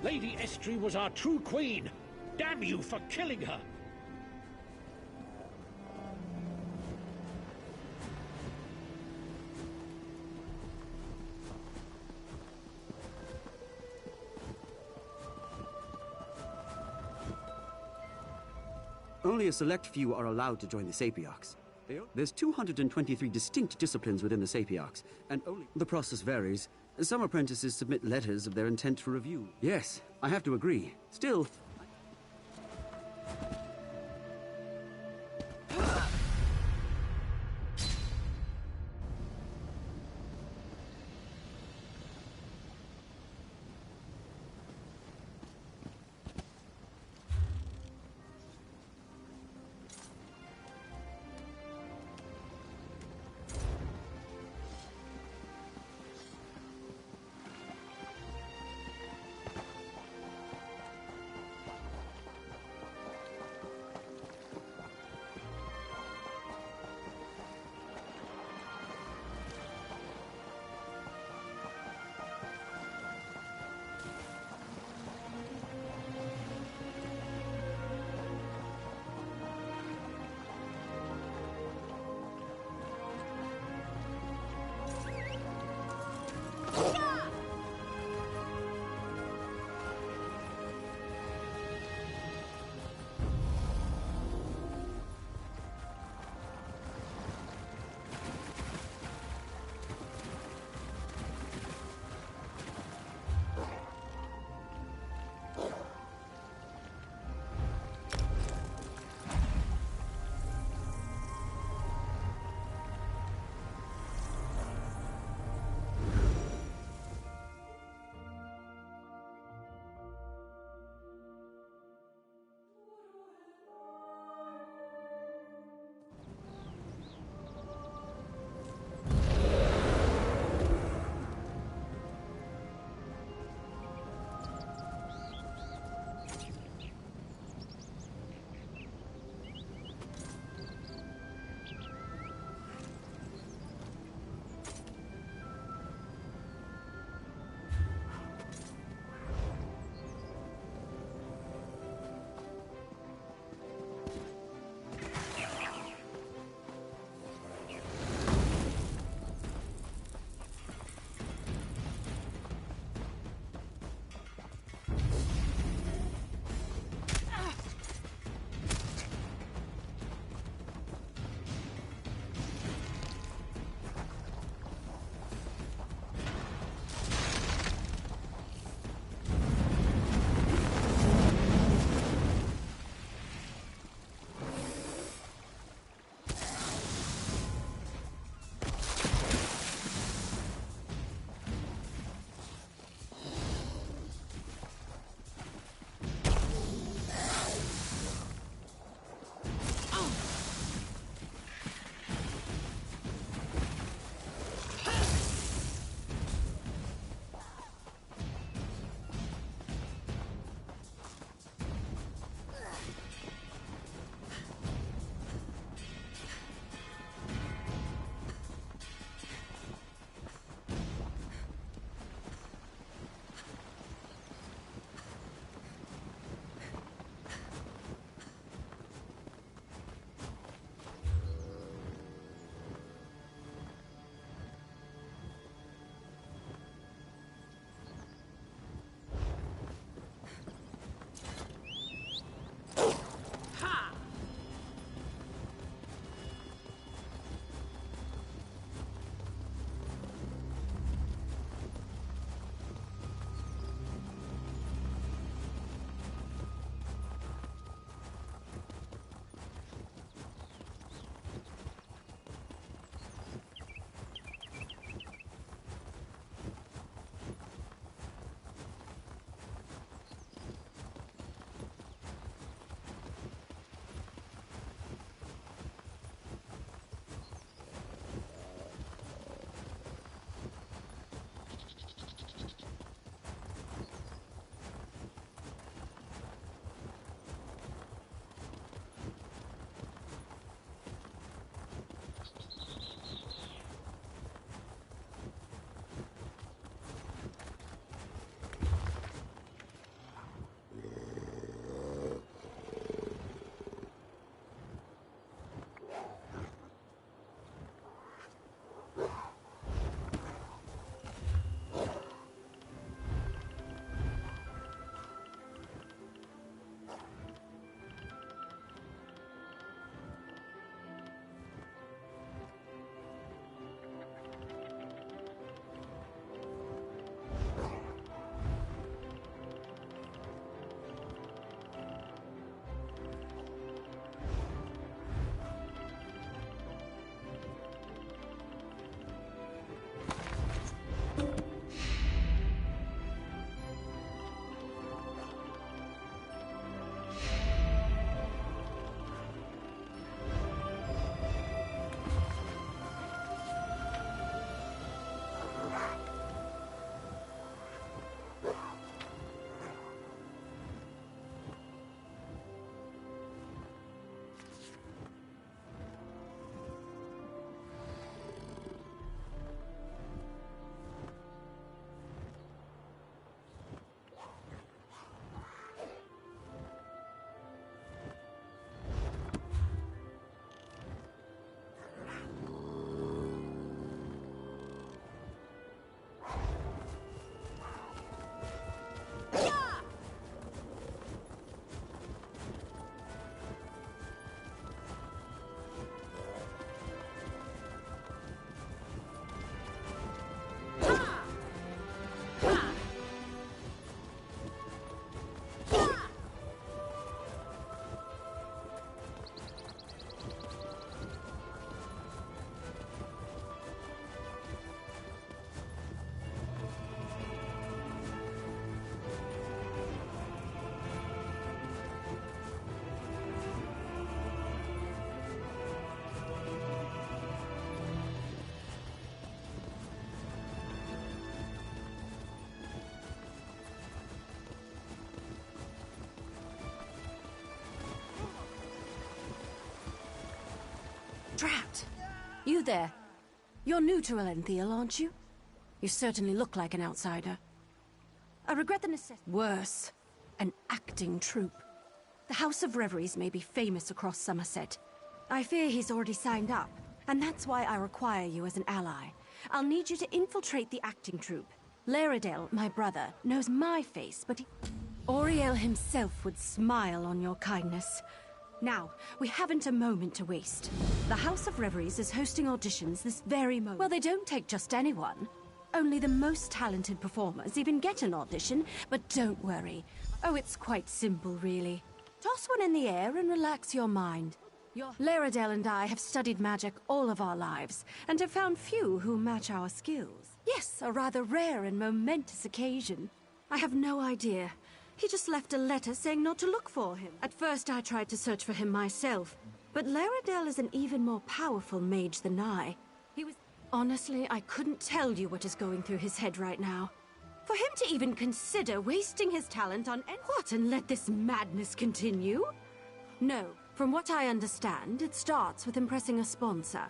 Lady Estrie was our true queen. Damn you for killing her! Only a select few are allowed to join the Sapiox. There's 223 distinct disciplines within the Sapiox, and only the process varies. Some apprentices submit letters of their intent for review. Yes, I have to agree. Still, Drat! You there. You're new to Elenthiel, aren't you? You certainly look like an outsider. I regret the necessity. Worse. An acting troupe. The House of Reveries may be famous across Somerset. I fear he's already signed up, and that's why I require you as an ally. I'll need you to infiltrate the acting troupe. Laredale, my brother, knows my face, but Auriel himself would smile on your kindness. Now, we haven't a moment to waste. The House of Reveries is hosting auditions this very moment. Well, they don't take just anyone. Only the most talented performers even get an audition, but don't worry. Oh, it's quite simple, really. Toss one in the air and relax your mind. Laredale and I have studied magic all of our lives, and have found few who match our skills. Yes, a rather rare and momentous occasion. I have no idea. He just left a letter saying not to look for him. At first I tried to search for him myself, but Laredale is an even more powerful mage than I. Honestly, I couldn't tell you what is going through his head right now. For him to even consider wasting his talent on what, and let this madness continue? No. From what I understand, it starts with impressing a sponsor.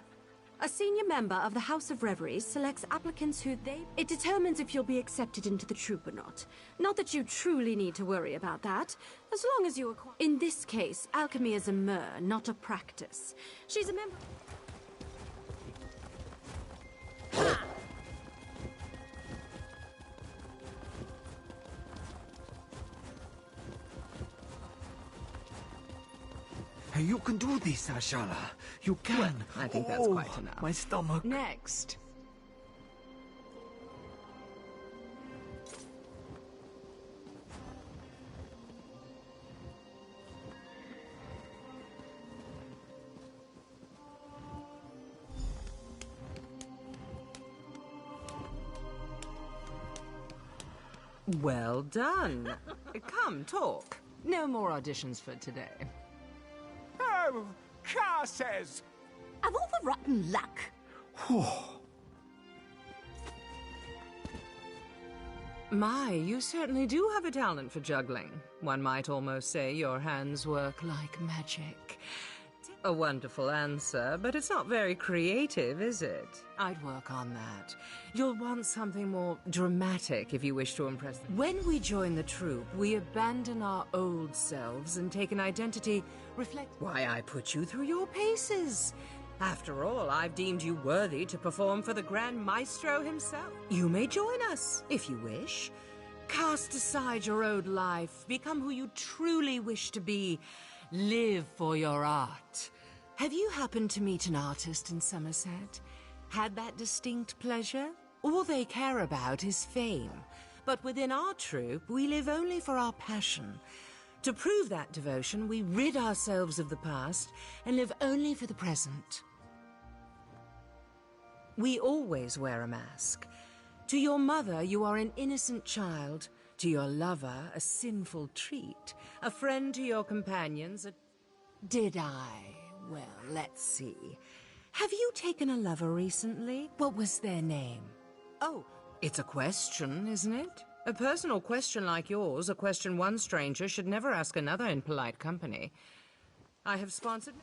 A senior member of the House of Reveries selects applicants who It determines if you'll be accepted into the troupe or not. Not that you truly need to worry about that, as long as you acquire... In this case, alchemy is a mer, not a practice. She's a member... You can do this, Ashala. You can. Well, I think that's quite enough. My stomach. Next. Well done. Come, talk. No more auditions for today. Oh, Car says. Of all the rotten luck. My, you certainly do have a talent for juggling. One might almost say your hands work like magic. A wonderful answer, but it's not very creative, is it? I'd work on that. You'll want something more dramatic if you wish to impress them. When we join the troupe, we abandon our old selves and take an identity reflect... Why, I put you through your paces. After all, I've deemed you worthy to perform for the Grand Maestro himself. You may join us, if you wish. Cast aside your old life, become who you truly wish to be. Live for your art. Have you happened to meet an artist in Somerset? Had that distinct pleasure? All they care about is fame. But within our troupe, we live only for our passion. To prove that devotion, we rid ourselves of the past and live only for the present. We always wear a mask. To your mother, you are an innocent child. To your lover, a sinful treat. A friend to your companions, Did I? Well, let's see. Have you taken a lover recently? What was their name? Oh, it's a question, isn't it? A personal question like yours, a question one stranger should never ask another in polite company. I have sponsored...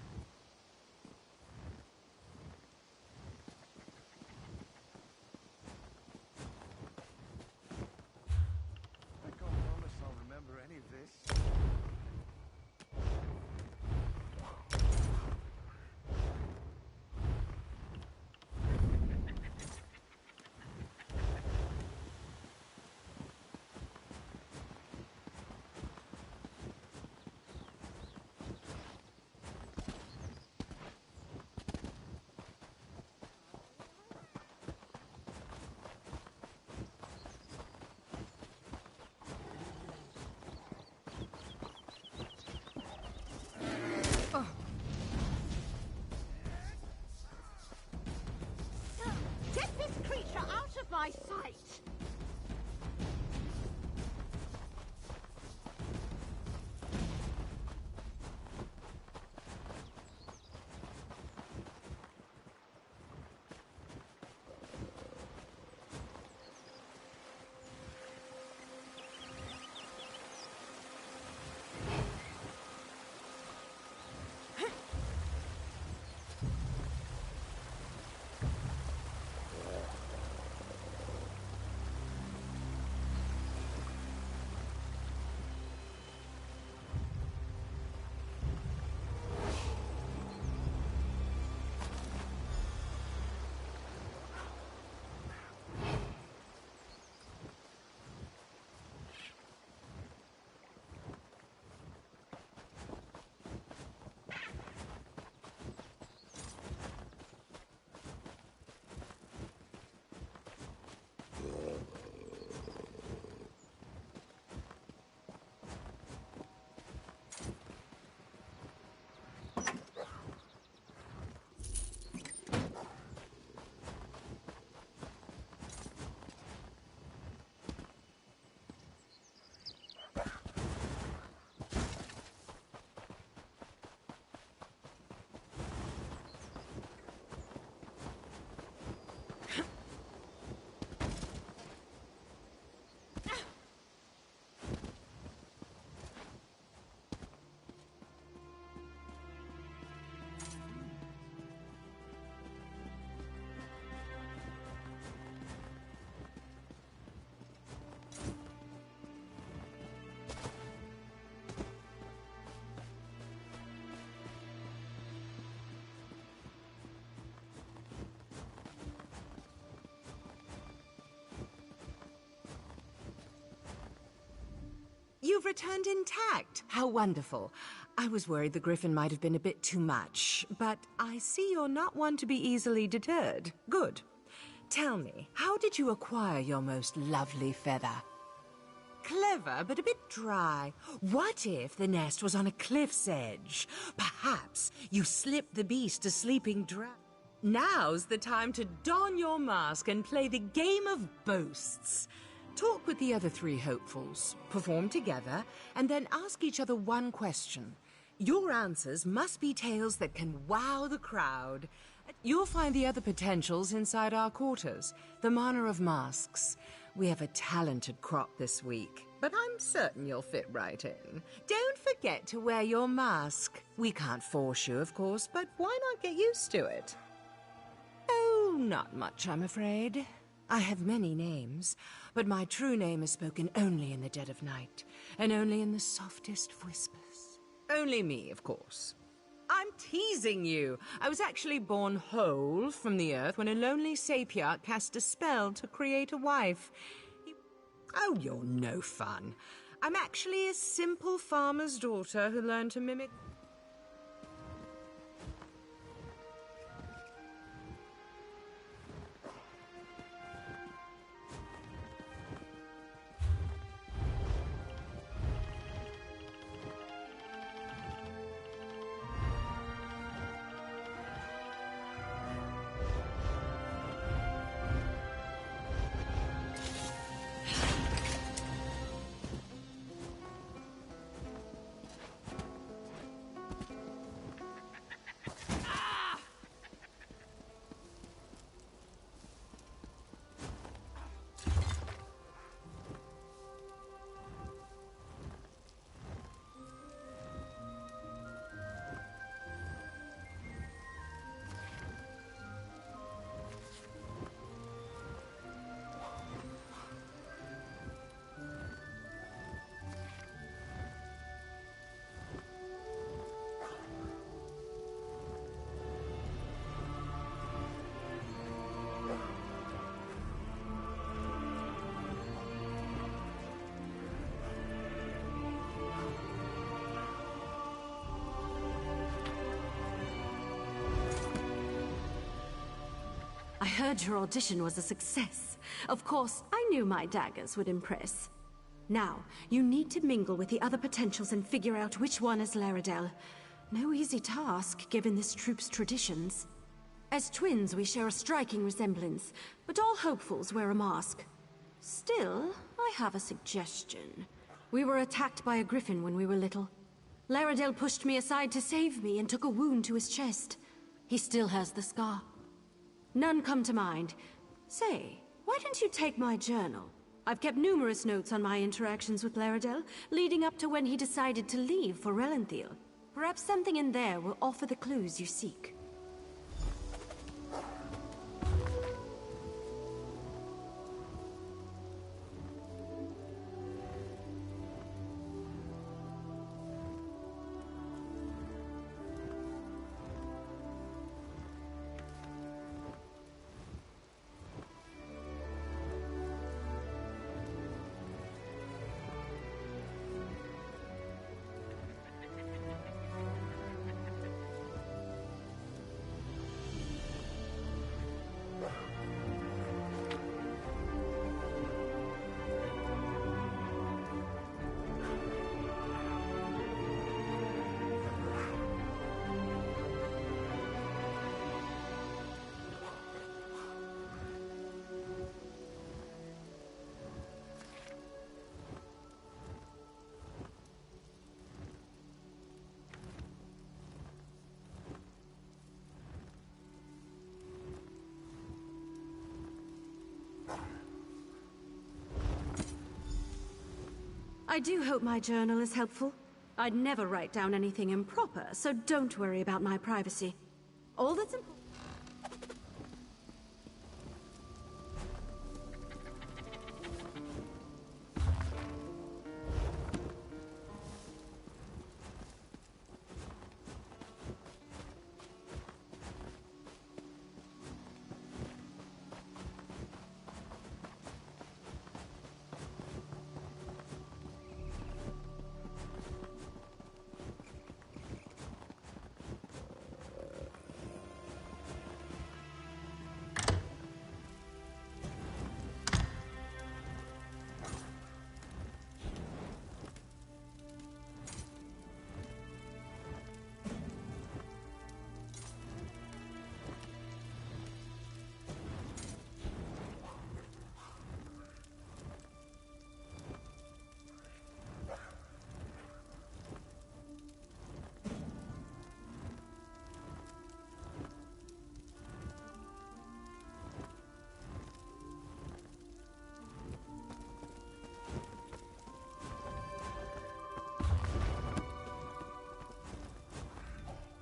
returned intact. How wonderful. I was worried the griffin might have been a bit too much, but I see you're not one to be easily deterred. Good. Tell me, how did you acquire your most lovely feather? Clever, but a bit dry. What if the nest was on a cliff's edge? Perhaps you slipped the beast a sleeping draught. Now's the time to don your mask and play the game of boasts. Talk with the other three hopefuls, perform together, and then ask each other one question. Your answers must be tales that can wow the crowd. You'll find the other potentials inside our quarters, the Manor of Masks. We have a talented crop this week, but I'm certain you'll fit right in. Don't forget to wear your mask. We can't force you, of course, but why not get used to it? Oh, not much, I'm afraid. I have many names, but my true name is spoken only in the dead of night, and only in the softest whispers. Only me, of course. I'm teasing you. I was actually born whole from the earth when a lonely sapiarch cast a spell to create a wife. Oh, you're no fun. I'm actually a simple farmer's daughter who learned to mimic... I heard your audition was a success. Of course, I knew my daggers would impress. Now, you need to mingle with the other potentials and figure out which one is Laredell. No easy task, given this troupe's traditions. As twins, we share a striking resemblance, but all hopefuls wear a mask. Still, I have a suggestion. We were attacked by a griffin when we were little. Laredell pushed me aside to save me and took a wound to his chest. He still has the scar. None come to mind. Say, why don't you take my journal? I've kept numerous notes on my interactions with Laredell, leading up to when he decided to leave for Relanthiel. Perhaps something in there will offer the clues you seek. I do hope my journal is helpful. I'd never write down anything improper, so don't worry about my privacy. All that's important...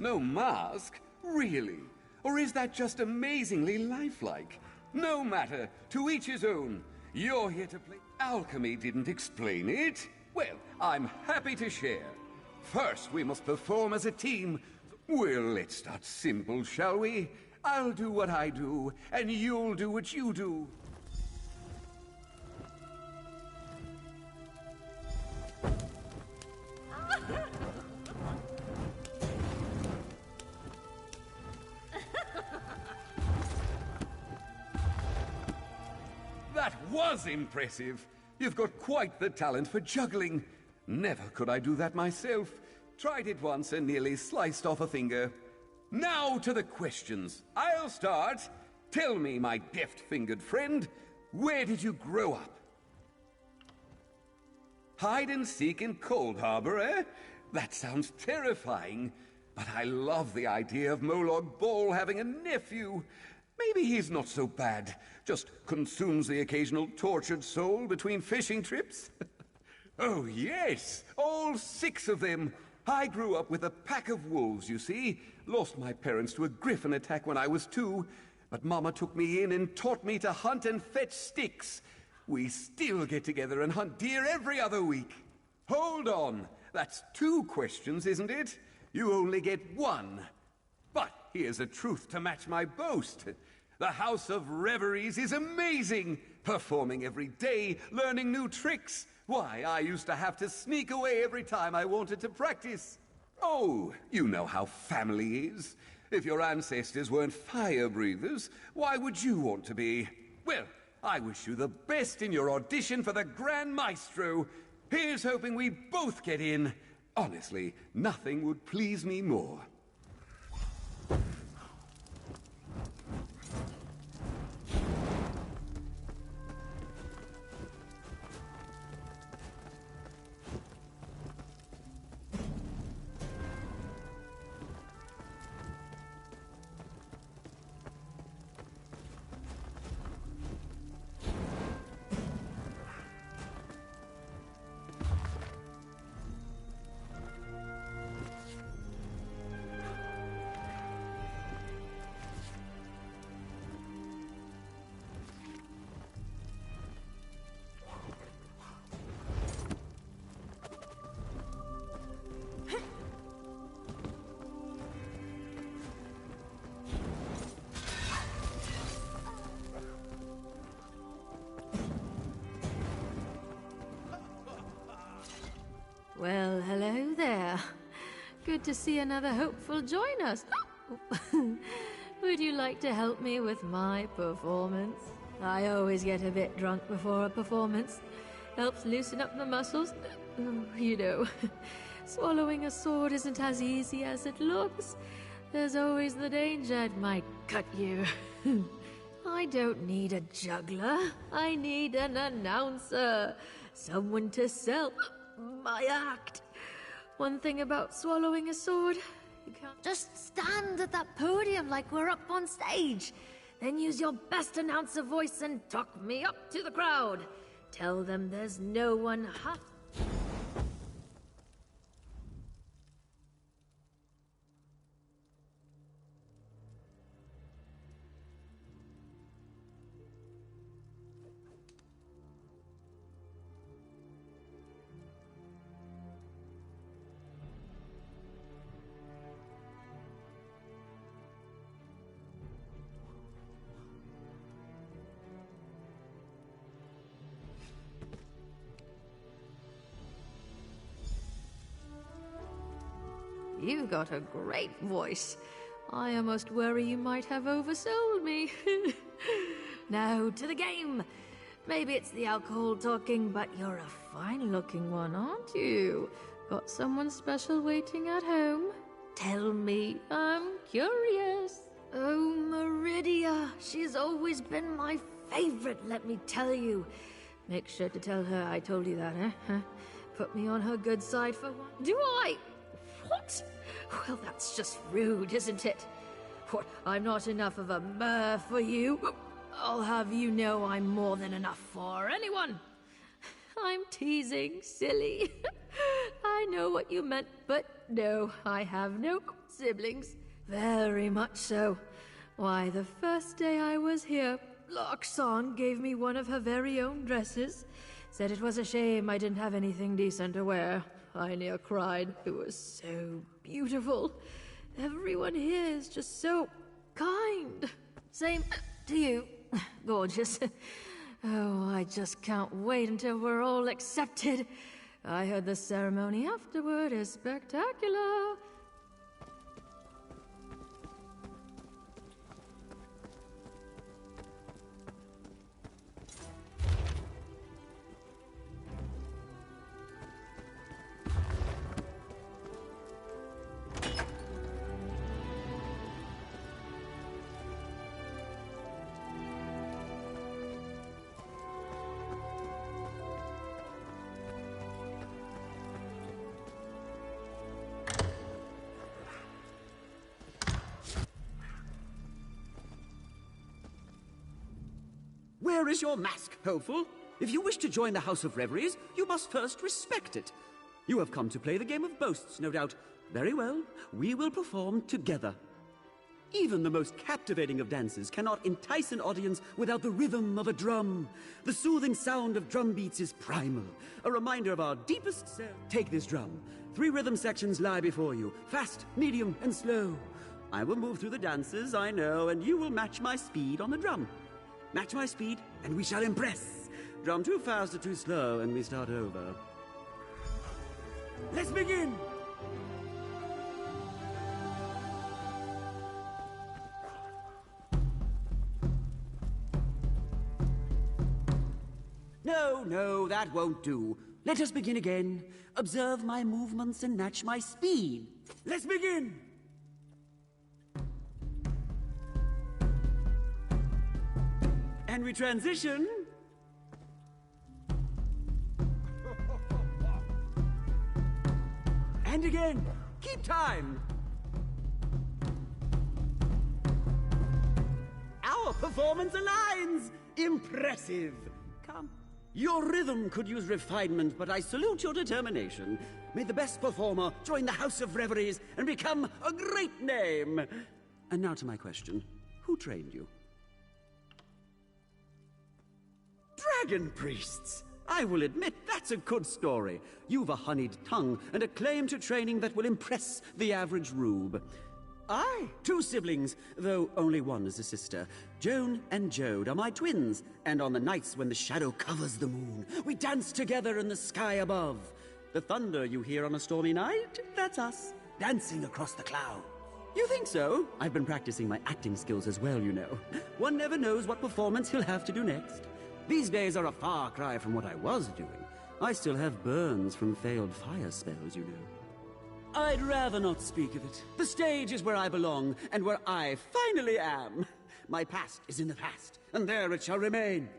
No mask? Really? Or is that just amazingly lifelike? No matter. To each his own. You're here to play. Alchemy didn't explain it. Well, I'm happy to share. First, we must perform as a team. Well, let's start simple, shall we? I'll do what I do, and you'll do what you do. That was impressive. You've got quite the talent for juggling. Never could I do that myself. Tried it once and nearly sliced off a finger. Now to the questions. I'll start. Tell me, my deft-fingered friend, where did you grow up? Hide and seek in Cold Harbor, eh? That sounds terrifying. But I love the idea of Molog Ball having a nephew. Maybe he's not so bad. Just consumes the occasional tortured soul between fishing trips. Oh, yes, all 6 of them. I grew up with a pack of wolves, you see. Lost my parents to a griffin attack when I was 2. But Mama took me in and taught me to hunt and fetch sticks. We still get together and hunt deer every other week. Hold on. That's 2 questions, isn't it? You only get 1. But here's a truth to match my boast. The House of Reveries is amazing. Performing every day, learning new tricks. Why, I used to have to sneak away every time I wanted to practice. Oh, you know how family is. If your ancestors weren't fire breathers, why would you want to be? Well, I wish you the best in your audition for the Grand Maestro. Here's hoping we both get in. Honestly, nothing would please me more. Well, hello there. Good to see another hopeful join us. Would you like to help me with my performance? I always get a bit drunk before a performance. Helps loosen up the muscles. Oh, you know, swallowing a sword isn't as easy as it looks. There's always the danger it might cut you. I don't need a juggler. I need an announcer. Someone to sell my act. One thing about swallowing a sword, you can't just stand at that podium like we're up on stage. Then use your best announcer voice and talk me up to the crowd. Tell them there's no one half. You've got a great voice. I almost worry you might have oversold me. Now, to the game. Maybe it's the alcohol talking, but you're a fine-looking one, aren't you? Got someone special waiting at home? Tell me, I'm curious. Oh, Meridia, she's always been my favorite, let me tell you. Make sure to tell her I told you that, eh? Put me on her good side for one. Do I? What? Well, that's just rude, isn't it? What, I'm not enough of a mer for you? I'll have you know I'm more than enough for anyone. I'm teasing, silly. I I know what you meant, but no, I have no siblings. Very much so. Why, the first day I was here, Loxon gave me one of her very own dresses. Said it was a shame I didn't have anything decent to wear. I near cried. It was so beautiful. Everyone here is just so kind. Same to you. Gorgeous. Oh, I just can't wait until we're all accepted. I heard the ceremony afterward is spectacular. Where is your mask, hopeful? If you wish to join the House of Reveries, you must first respect it. You have come to play the game of boasts, no doubt. Very well, we will perform together. Even the most captivating of dances cannot entice an audience without the rhythm of a drum. The soothing sound of drum beats is primal, a reminder of our deepest self. Take this drum. 3 rhythm sections lie before you, fast, medium, and slow. I will move through the dances, I know, and you will match my speed on the drum. Match my speed, and we shall impress. Drum too fast or too slow, and we start over. Let's begin! No, that won't do. Let us begin again. Observe my movements and match my speed. Let's begin! And we transition. And again. Keep time. Our performance aligns. Impressive. Come. Your rhythm could use refinement, but I salute your determination. May the best performer join the House of Reveries and become a great name. And now to my question. Who trained you? Dragon priests! I will admit that's a good story. You've a honeyed tongue and a claim to training that will impress the average rube. I, 2 siblings, though only one is a sister. Joan and Jode are my twins, and on the nights when the shadow covers the moon, we dance together in the sky above. The thunder you hear on a stormy night, that's us, dancing across the clouds. You think so? I've been practicing my acting skills as well, you know. One never knows what performance he'll have to do next. These days are a far cry from what I was doing. I still have burns from failed fire spells, you know. I'd rather not speak of it. The stage is where I belong, and where I finally am. My past is in the past, and there it shall remain.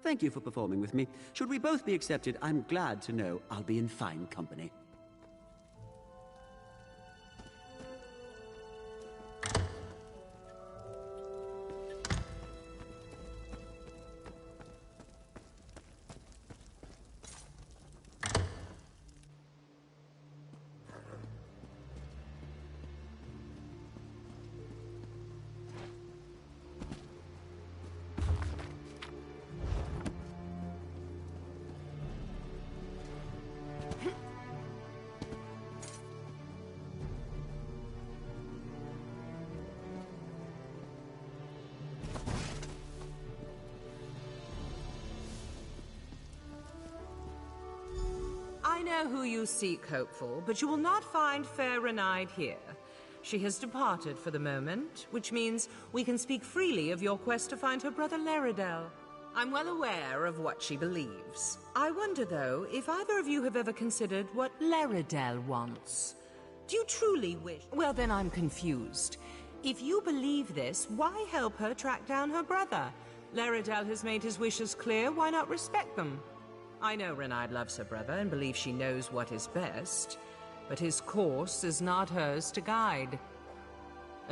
Thank you for performing with me. Should we both be accepted, I'm glad to know I'll be in fine company. I know who you seek, Hopeful, but you will not find Fair Renide here. She has departed for the moment, which means we can speak freely of your quest to find her brother Laredel. I'm well aware of what she believes. I wonder, though, if either of you have ever considered what Laredel wants. Do you truly wish... Well, then I'm confused. If you believe this, why help her track down her brother? Laredel has made his wishes clear, why not respect them? I know Renide loves her brother and believes she knows what is best, but his course is not hers to guide.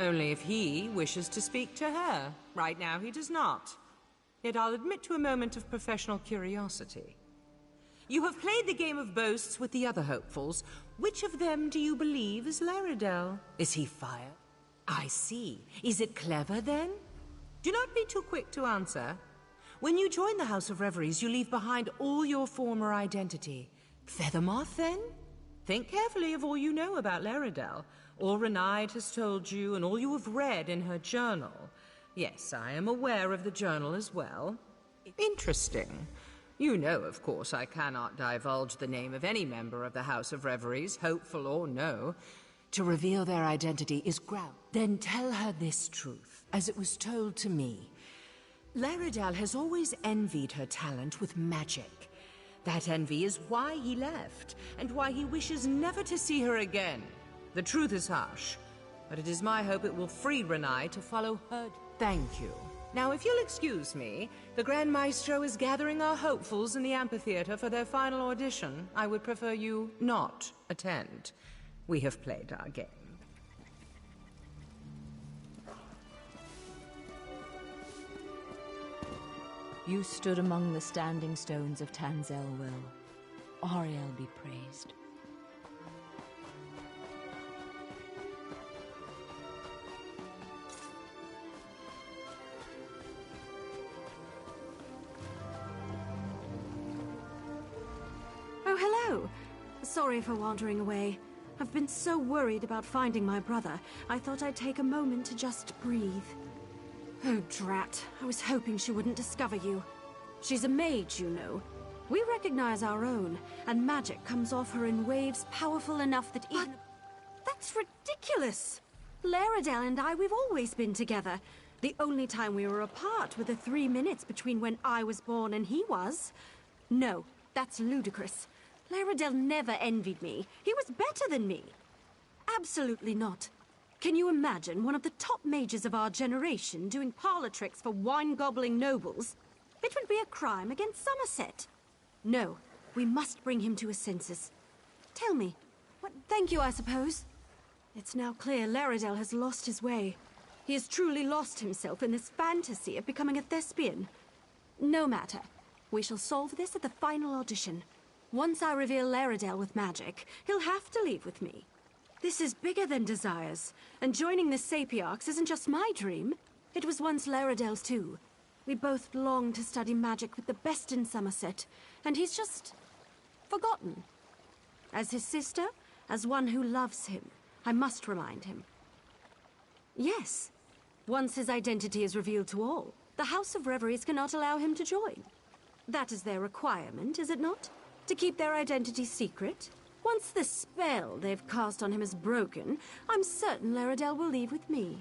Only if he wishes to speak to her. Right now he does not. Yet I'll admit to a moment of professional curiosity. You have played the game of boasts with the other hopefuls. Which of them do you believe is Laredale? Is he fire? I see. Is it clever, then? Do not be too quick to answer. When you join the House of Reveries, you leave behind all your former identity. Feathermoth, then? Think carefully of all you know about Laredale. All Renaid has told you, and all you have read in her journal. Yes, I am aware of the journal as well. Interesting. You know, of course, I cannot divulge the name of any member of the House of Reveries, hopeful or no. To reveal their identity is ground. Then tell her this truth, as it was told to me. Laredale has always envied her talent with magic. That envy is why he left, and why he wishes never to see her again. The truth is harsh, but it is my hope it will free Renaid to follow her. Thank you. Now, if you'll excuse me, the Grand Maestro is gathering our hopefuls in the amphitheater for their final audition. I would prefer you not attend. We have played our game. You stood among the standing stones of Tanzelwil. Ariel be praised. Oh, hello. Sorry for wandering away. I've been so worried about finding my brother, I thought I'd take a moment to just breathe. Oh, drat. I was hoping she wouldn't discover you. She's a mage, you know. We recognize our own, and magic comes off her in waves powerful enough that even... That's ridiculous! Laredale and I, we've always been together. The only time we were apart were the 3 minutes between when I was born and he was. No, that's ludicrous. Laredale never envied me. He was better than me. Absolutely not. Can you imagine one of the top mages of our generation doing parlor tricks for wine-gobbling nobles? It would be a crime against Somerset. No, we must bring him to his senses. Tell me, what... Thank you, I suppose. It's now clear Laredale has lost his way. He has truly lost himself in this fantasy of becoming a thespian. No matter. We shall solve this at the final audition. Once I reveal Laredale with magic, he'll have to leave with me. This is bigger than desires, and joining the Sapiarchs isn't just my dream. It was once Laredale's too. We both long to study magic with the best in Somerset, and he's just... forgotten. As his sister, as one who loves him, I must remind him. Yes, once his identity is revealed to all, the House of Reveries cannot allow him to join. That is their requirement, is it not? To keep their identity secret? Once the spell they've cast on him is broken, I'm certain Laredale will leave with me.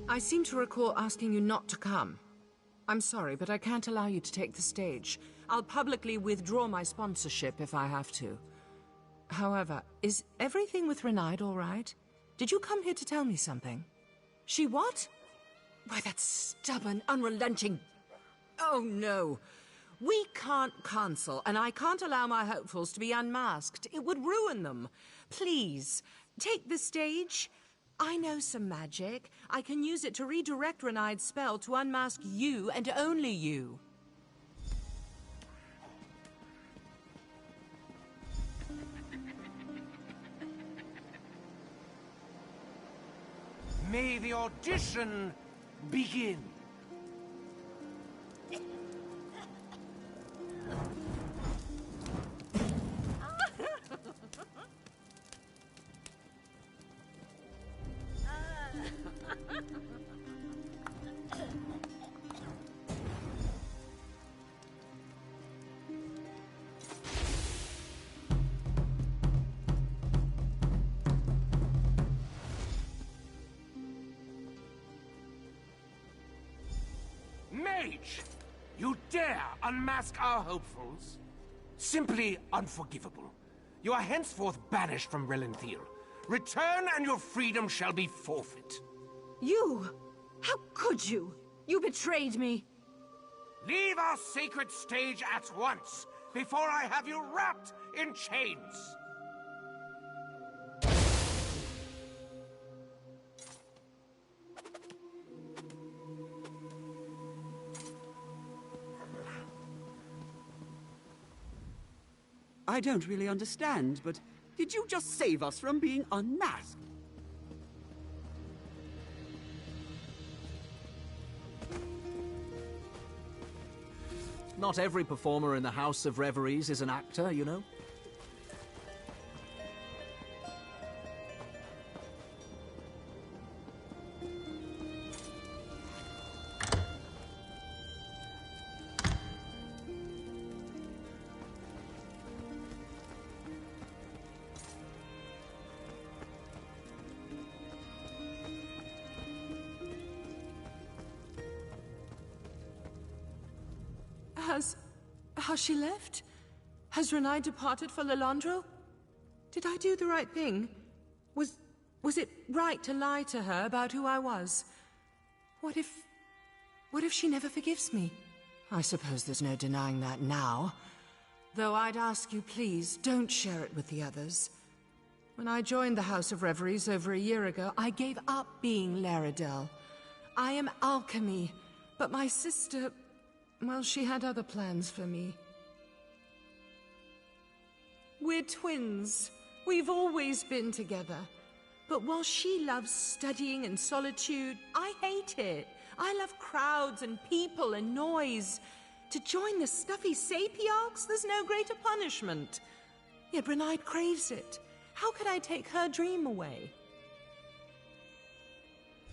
I seem to recall asking you not to come. I'm sorry, but I can't allow you to take the stage. I'll publicly withdraw my sponsorship if I have to. However, is everything with Renaid all right? Did you come here to tell me something? She what? Why, that stubborn, unrelenting... Oh, no. We can't cancel, and I can't allow my hopefuls to be unmasked. It would ruin them. Please, take the stage. I know some magic. I can use it to redirect Renaid's spell to unmask you and only you. May the audition begin. witch! You dare unmask our hopefuls? Simply unforgivable. You are henceforth banished from Relenthiel. Return and your freedom shall be forfeit. You! How could you? You betrayed me! Leave our sacred stage at once, before I have you wrapped in chains! I don't really understand, but did you just save us from being unmasked? Not every performer in the House of Reveries is an actor, you know. Has she left? Has Renai departed for Lilandro? Did I do the right thing? Was it right to lie to her about who I was? What if she never forgives me? I suppose there's no denying that now. Though I'd ask you, please, don't share it with the others. When I joined the House of Reveries over a year ago, I gave up being Laredel. I am alchemy, but my sister... well, she had other plans for me. We're twins. We've always been together. But while she loves studying and solitude, I hate it. I love crowds and people and noise. To join the stuffy Sapiarchs, there's no greater punishment. Yet Renai craves it. How could I take her dream away?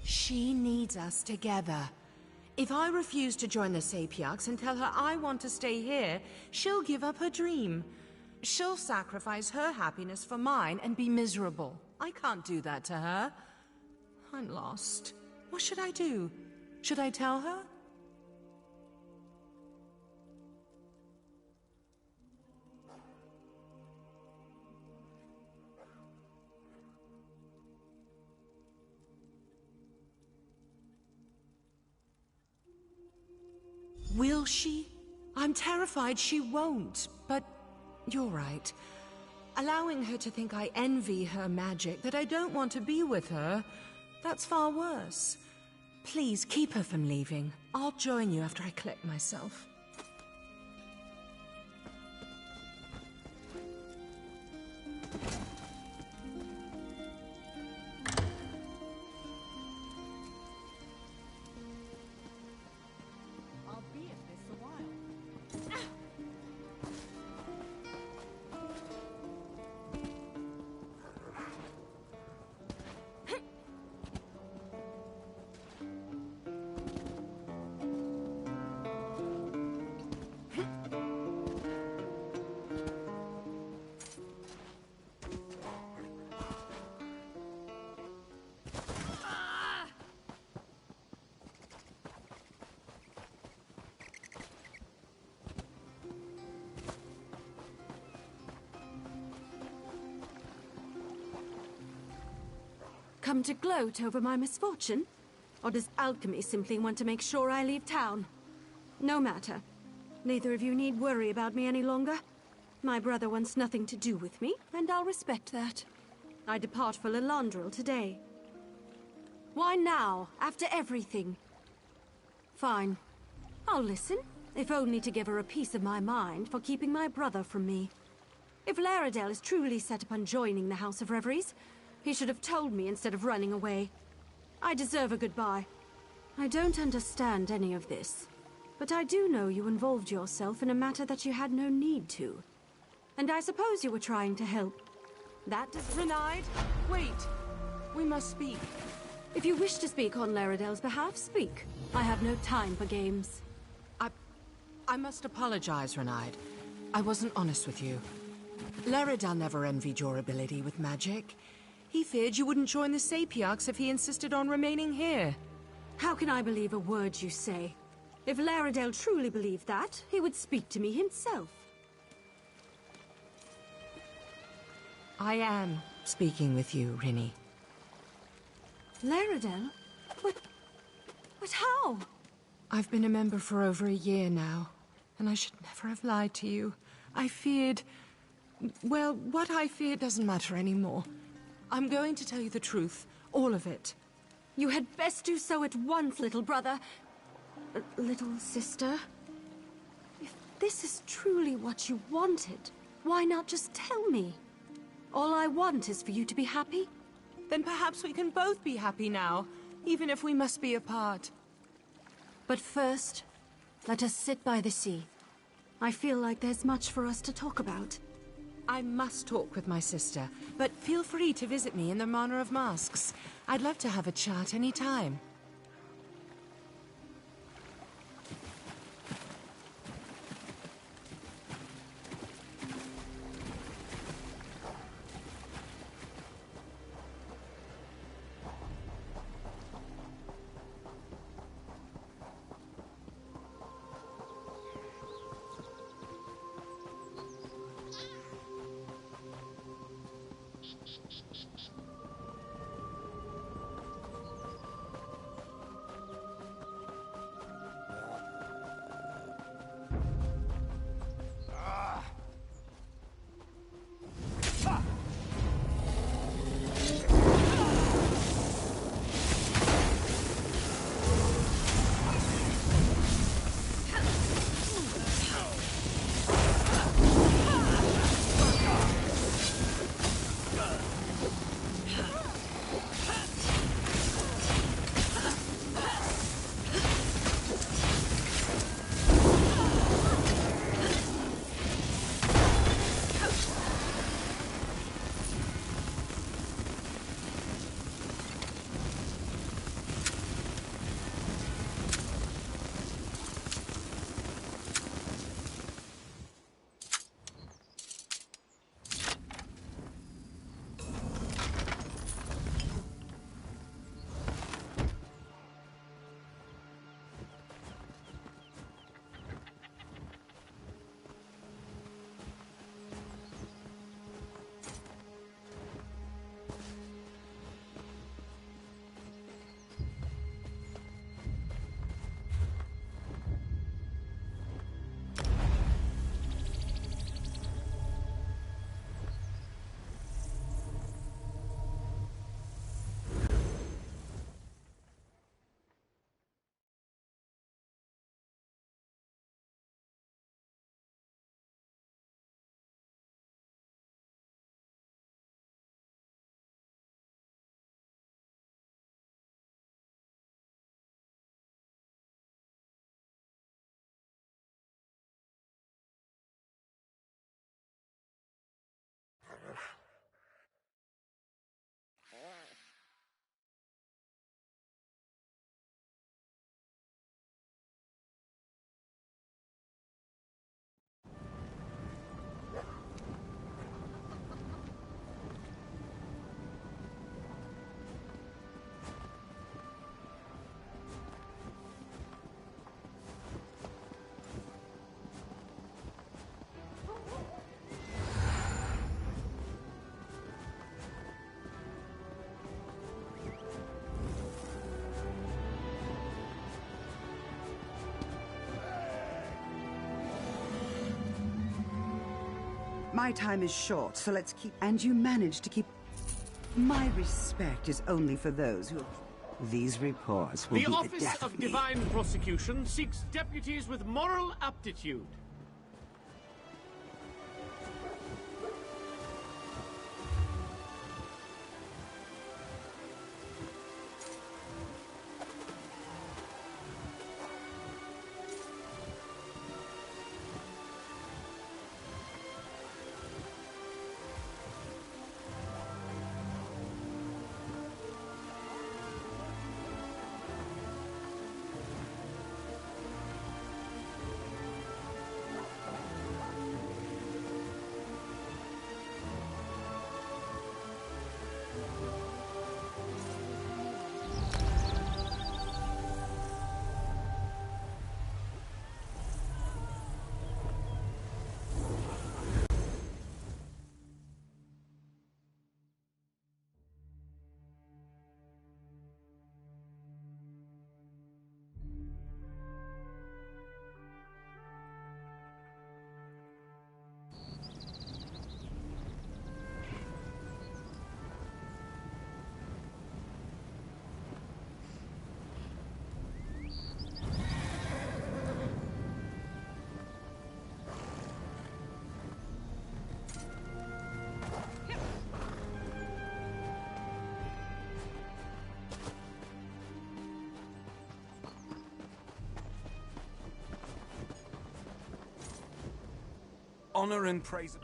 She needs us together. If I refuse to join the Sapiarchs and tell her I want to stay here, she'll give up her dream. She'll sacrifice her happiness for mine and be miserable. I can't do that to her. I'm lost. What should I do? Should I tell her? Will she? I'm terrified she won't, but you're right. Allowing her to think I envy her magic, that I don't want to be with her, that's far worse. Please keep her from leaving. I'll join you after I collect myself. Come to gloat over my misfortune? Or does alchemy simply want to make sure I leave town? No matter. Neither of you need worry about me any longer. My brother wants nothing to do with me, and I'll respect that. I depart for Lilandro today. Why now, after everything? Fine. I'll listen, if only to give her a piece of my mind for keeping my brother from me. If Laredel is truly set upon joining the House of Reveries, he should have told me instead of running away. I deserve a goodbye. I don't understand any of this, but I do know you involved yourself in a matter that you had no need to. And I suppose you were trying to help. That does... Renai, wait. We must speak. If you wish to speak on Laredel's behalf, speak. I have no time for games. I must apologize, Renai. I wasn't honest with you. Laredel never envied your ability with magic. He feared you wouldn't join the Sapiarchs if he insisted on remaining here. How can I believe a word you say? If Laredale truly believed that, he would speak to me himself. I am speaking with you, Rinny. Laredale? But how? I've been a member for over a year now, and I should never have lied to you. I feared... Well, what I feared doesn't matter anymore. I'm going to tell you the truth, all of it. You had best do so at once, little brother. Little sister. If this is truly what you wanted, why not just tell me? All I want is for you to be happy. Then perhaps we can both be happy now, even if we must be apart. But first, let us sit by the sea. I feel like there's much for us to talk about. I must talk with my sister, but feel free to visit me in the Manor of Masks. I'd love to have a chat any time. My time is short, so let's keep... And you managed to keep... My respect is only for those who... These reports will be the Office death of me. Divine Prosecution seeks deputies with moral aptitude. honor and praise.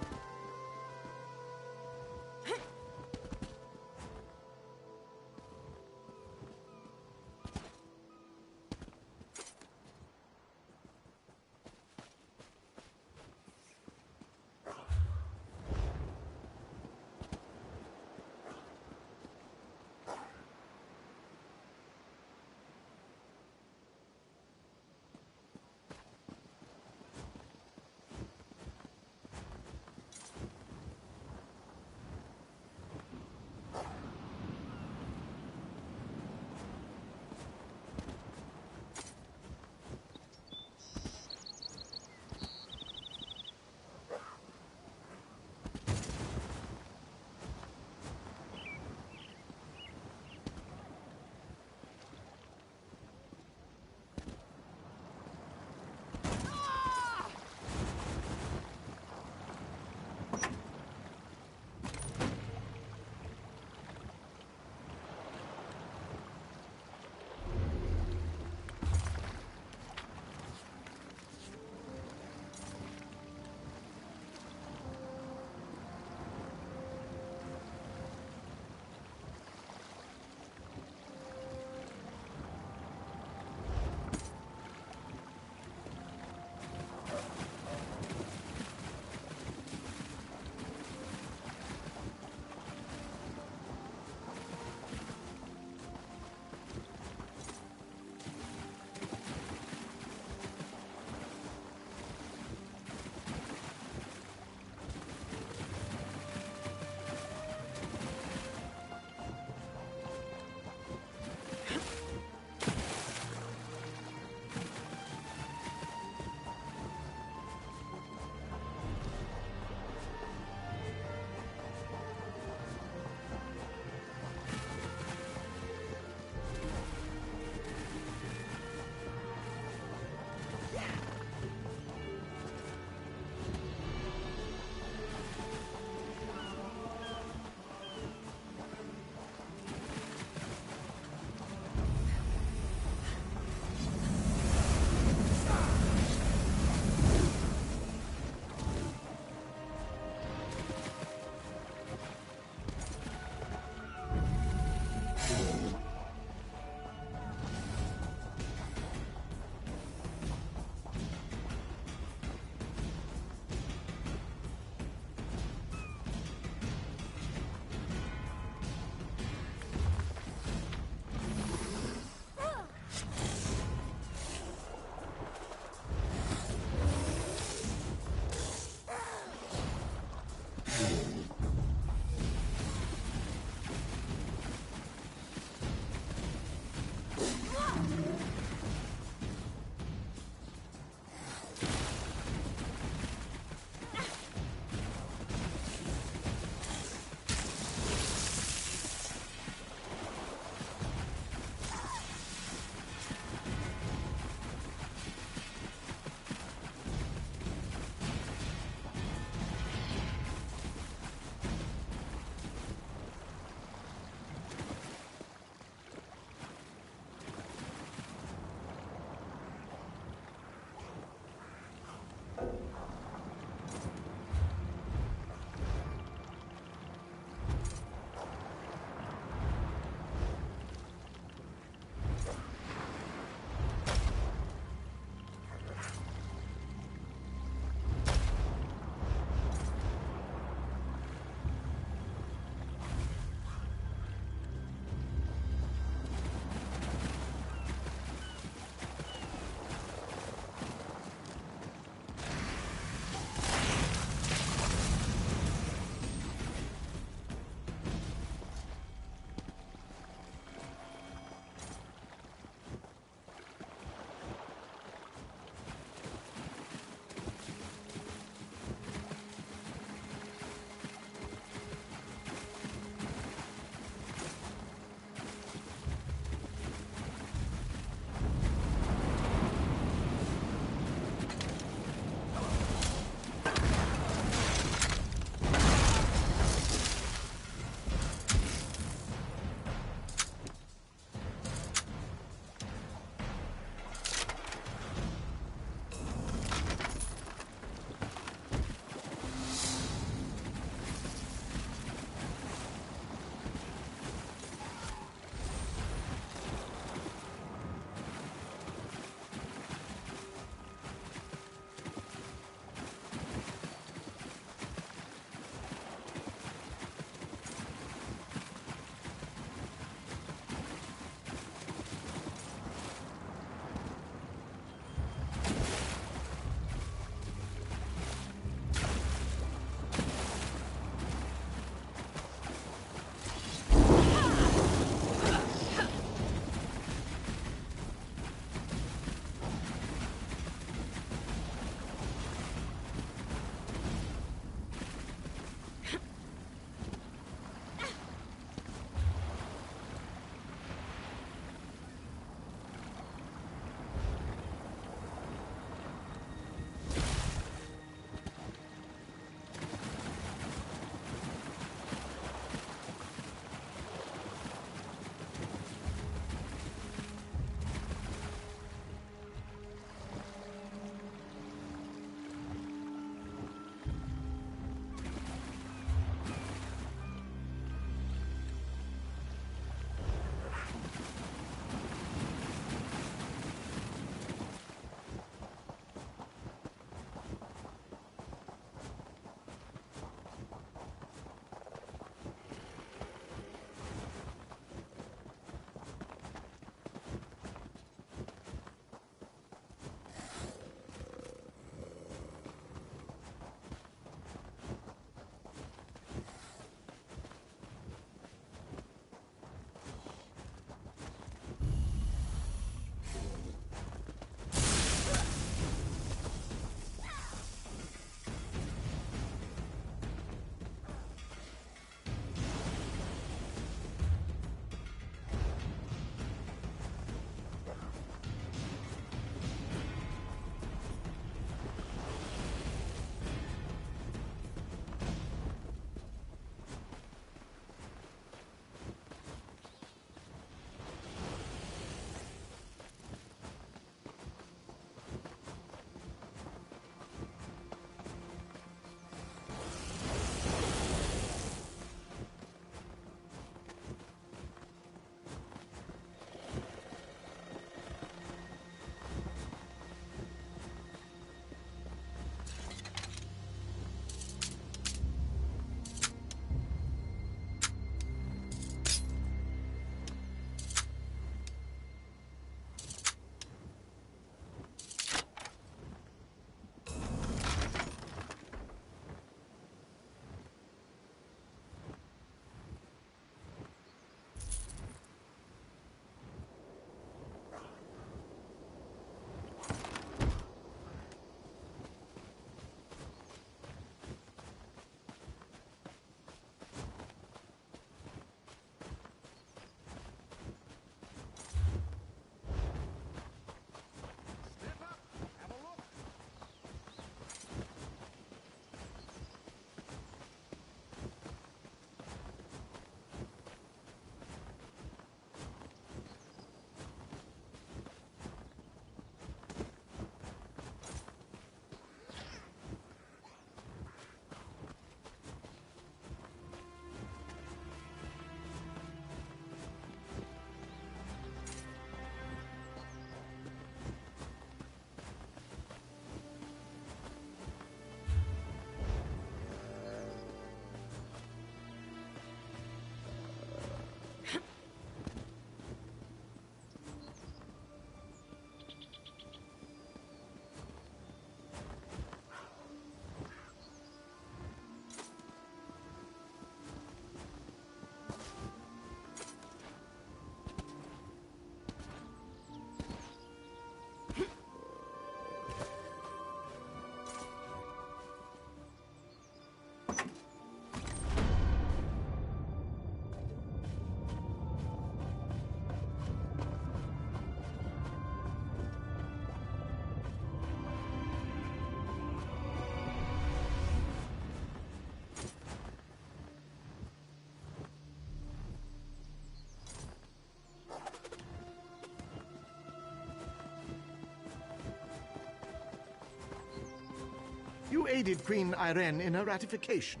You aided Queen Irene in her ratification.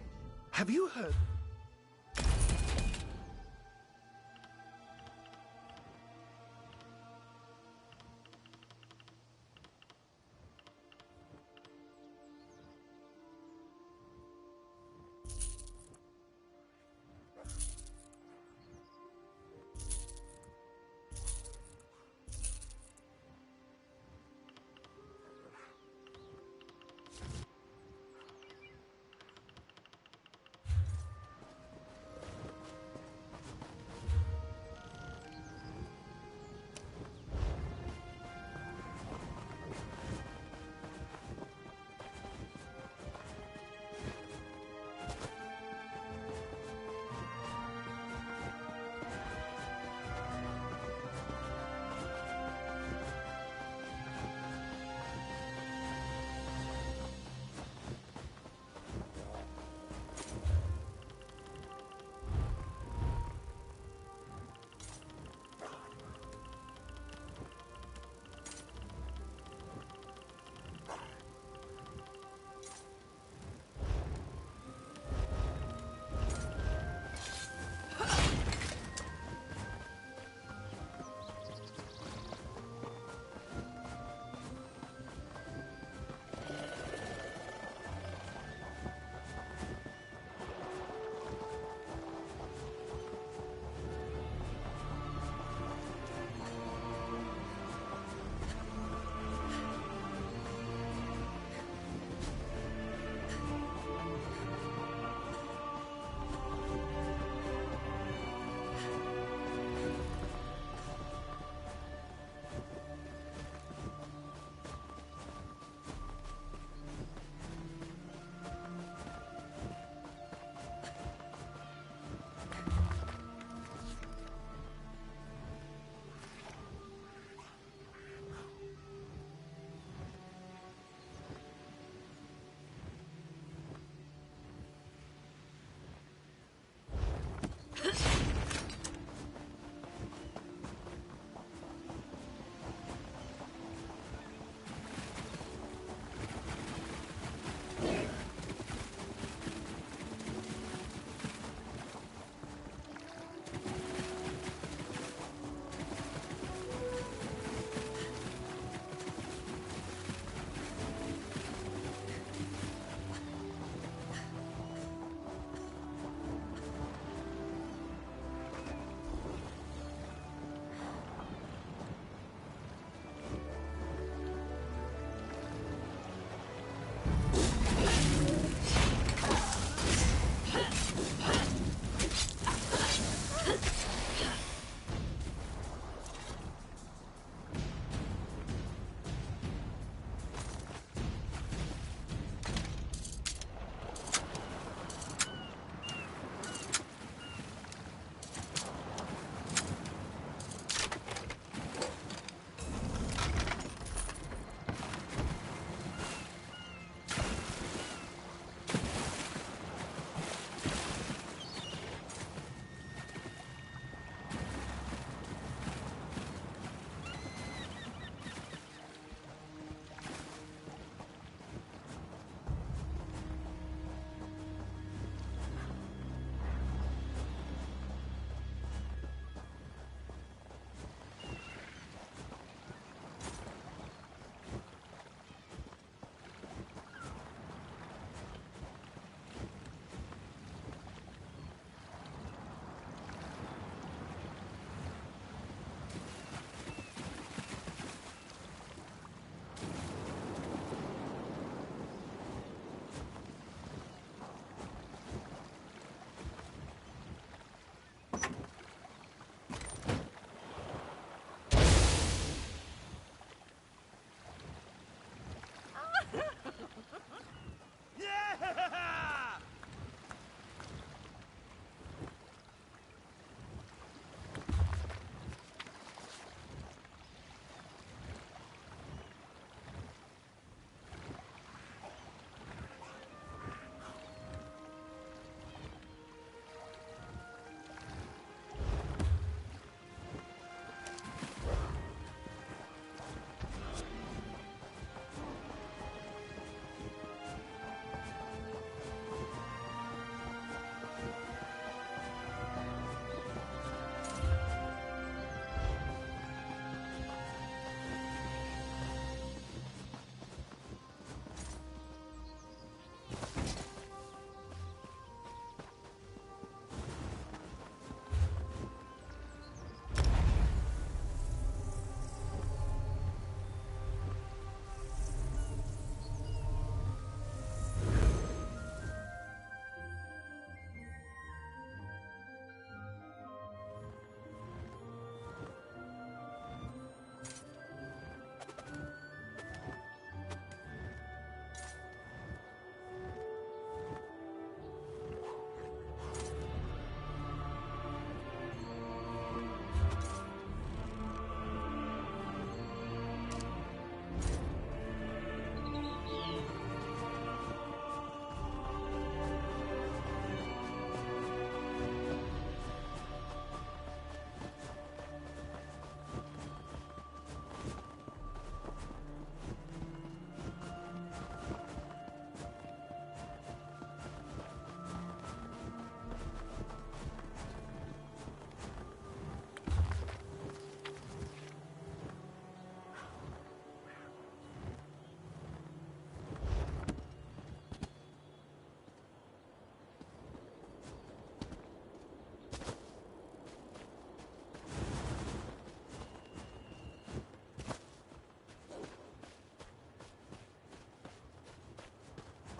Have you heard?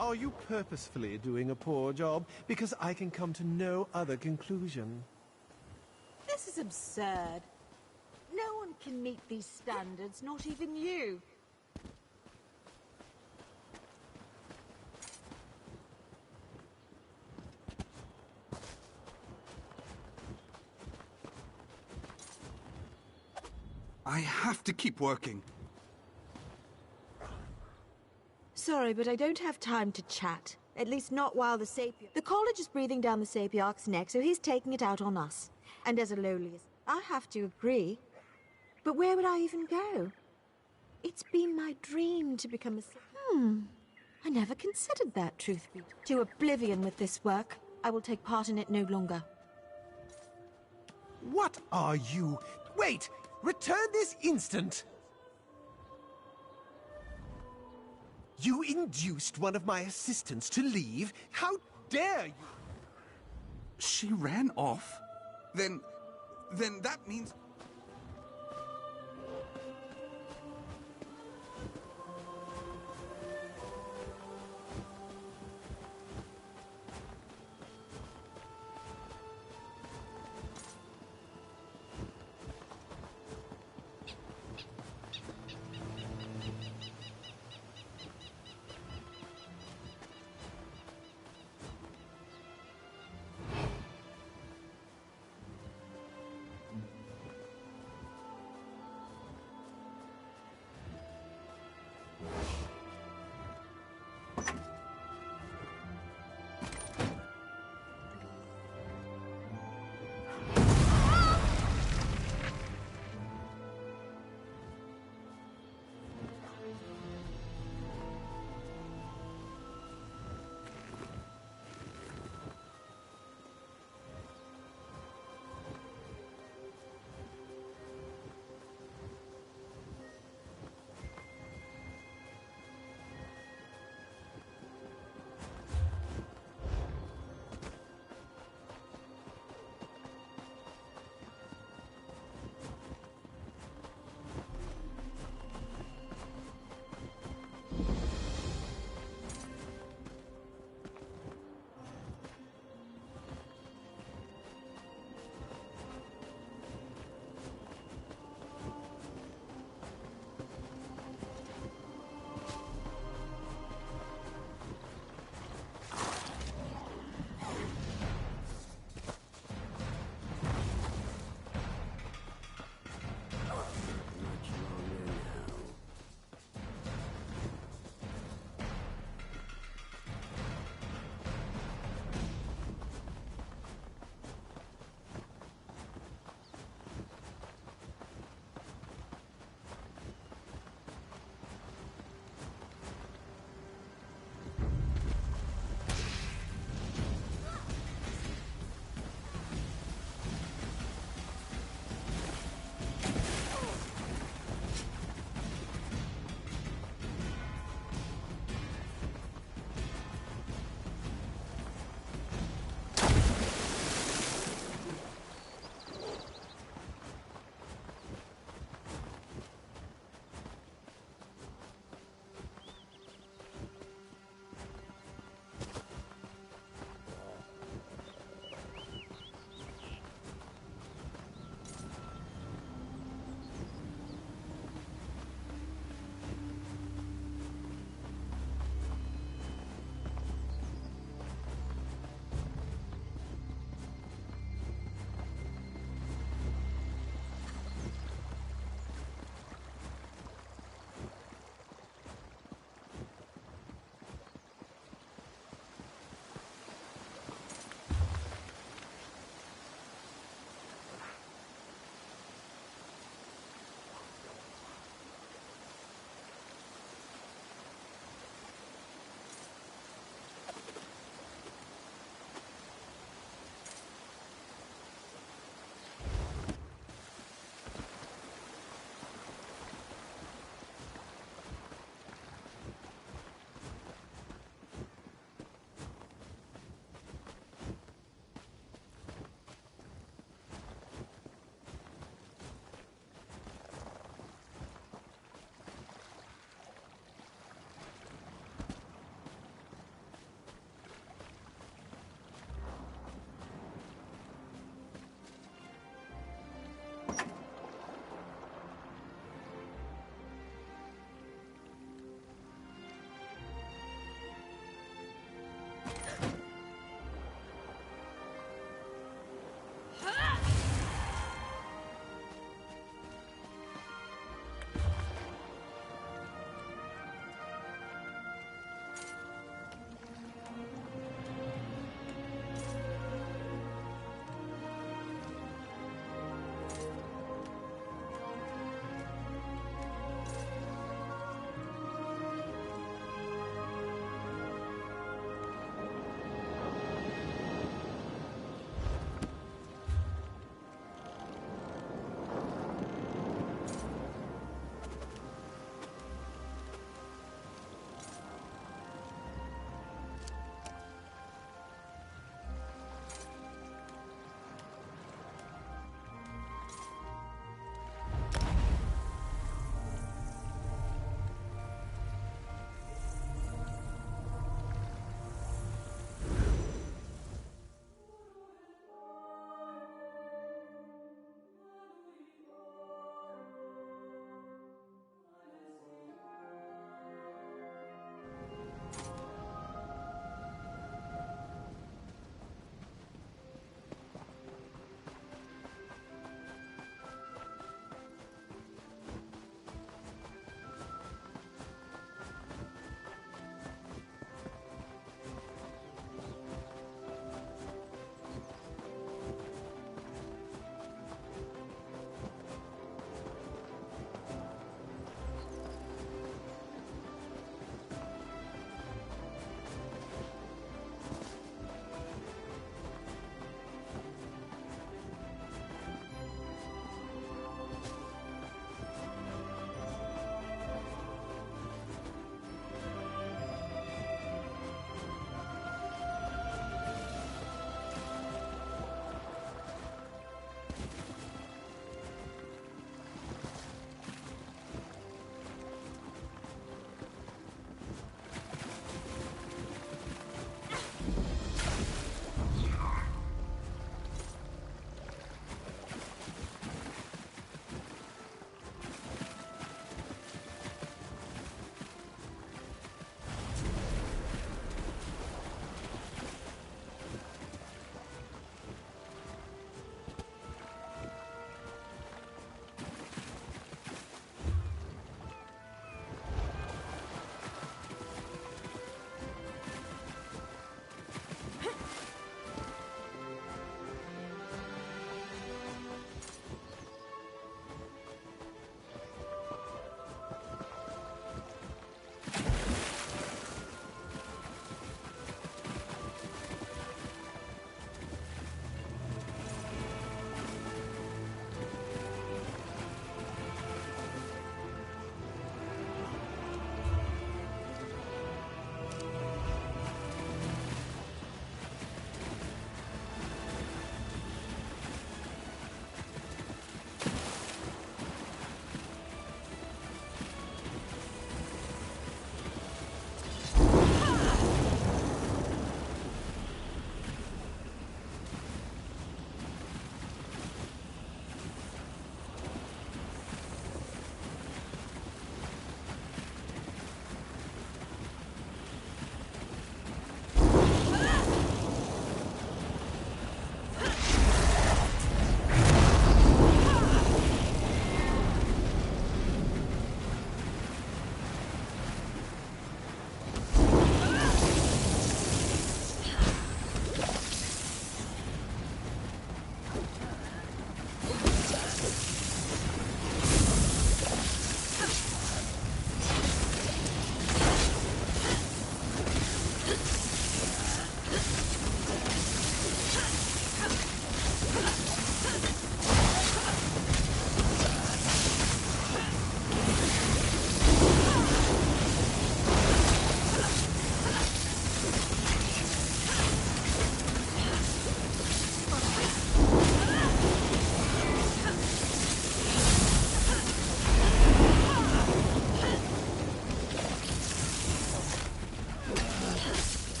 Are you purposefully doing a poor job? Because I can come to no other conclusion. This is absurd. No one can meet these standards, not even you. I have to keep working. Sorry, but I don't have time to chat. At least not while the Sapiarch... The college is breathing down the Sapiarch's neck, so he's taking it out on us. And as a lowliest, I have to agree. But where would I even go? It's been my dream to become a... I never considered that, truth be told. To oblivion with this work. I will take part in it no longer. What are you? Wait! Return this instant! You induced one of my assistants to leave? How dare you? She ran off? Then that means...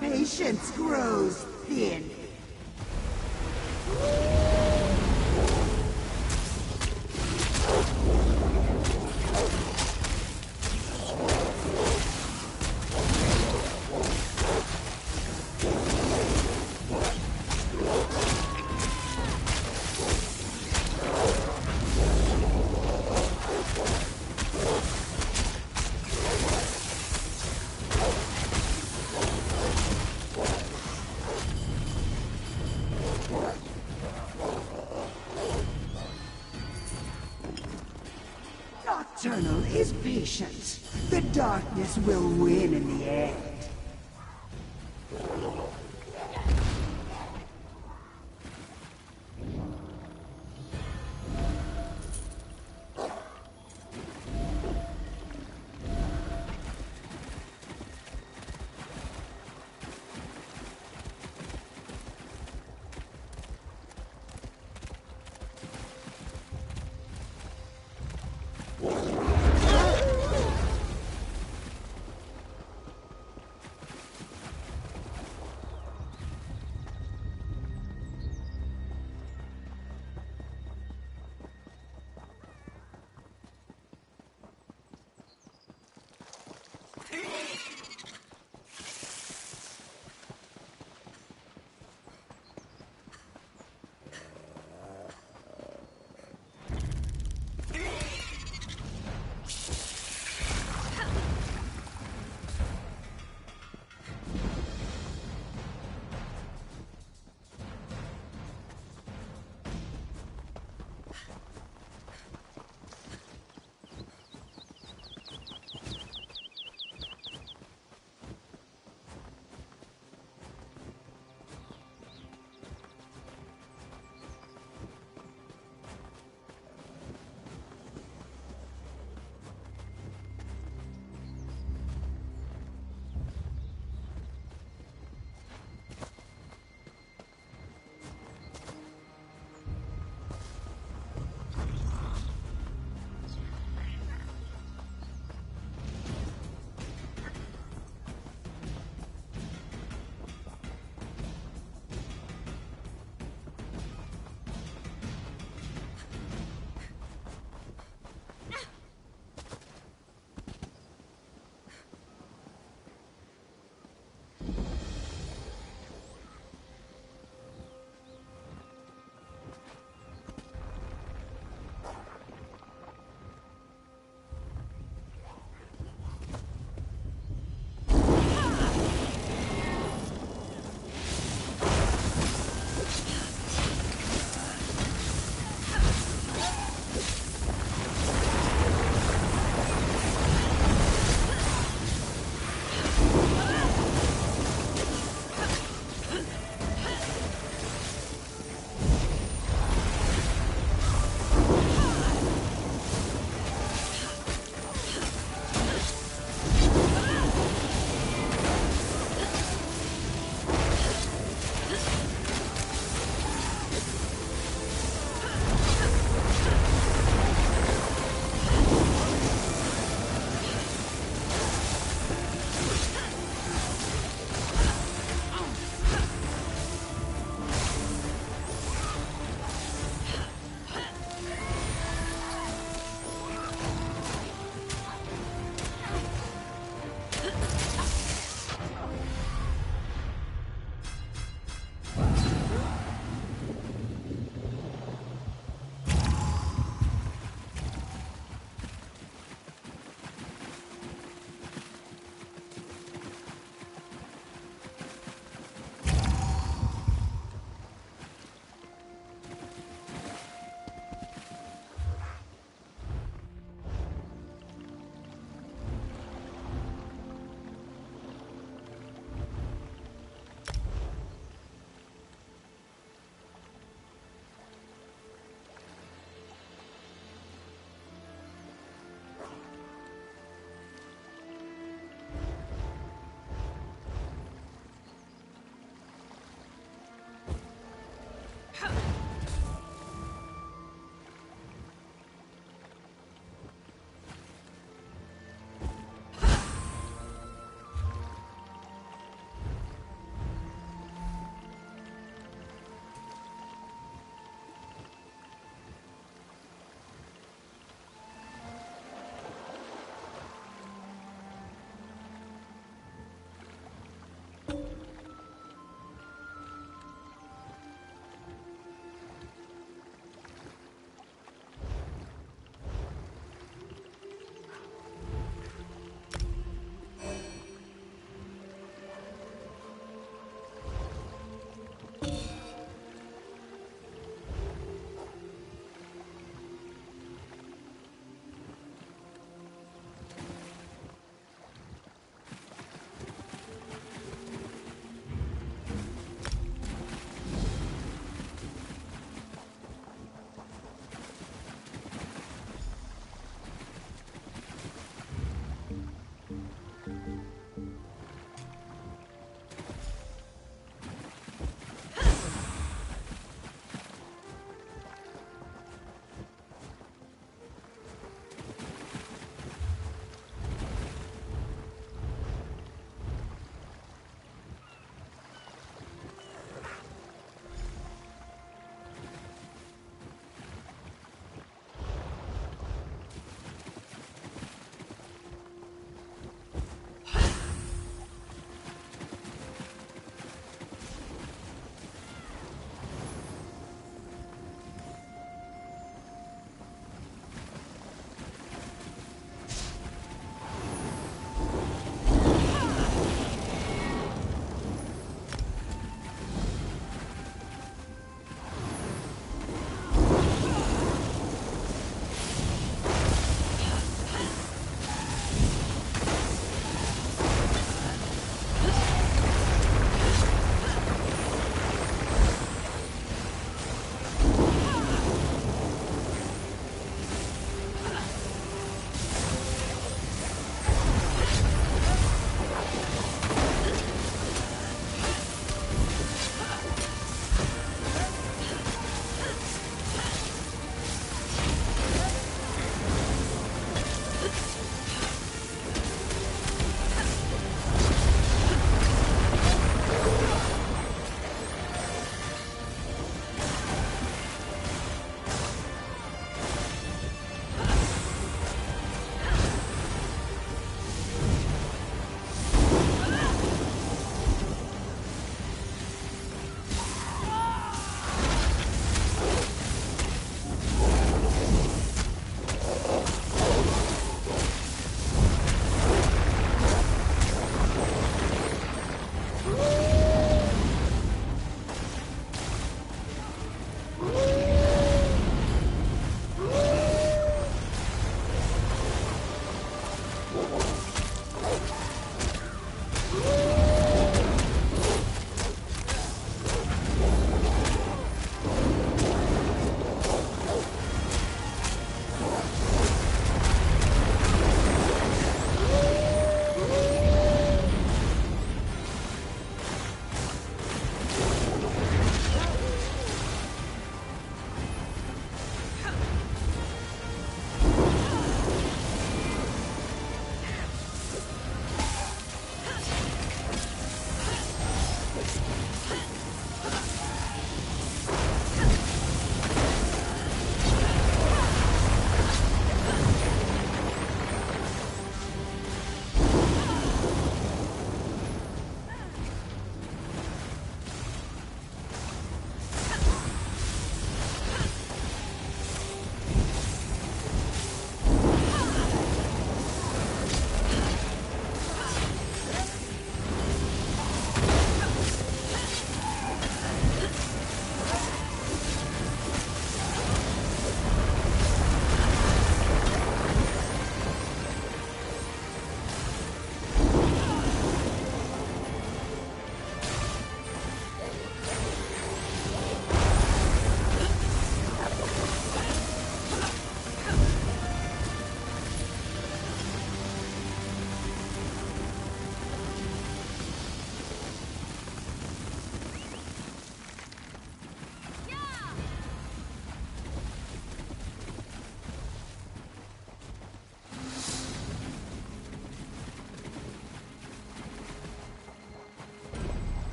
patience grows thin. Nocturnal is patient. The darkness will win in the end.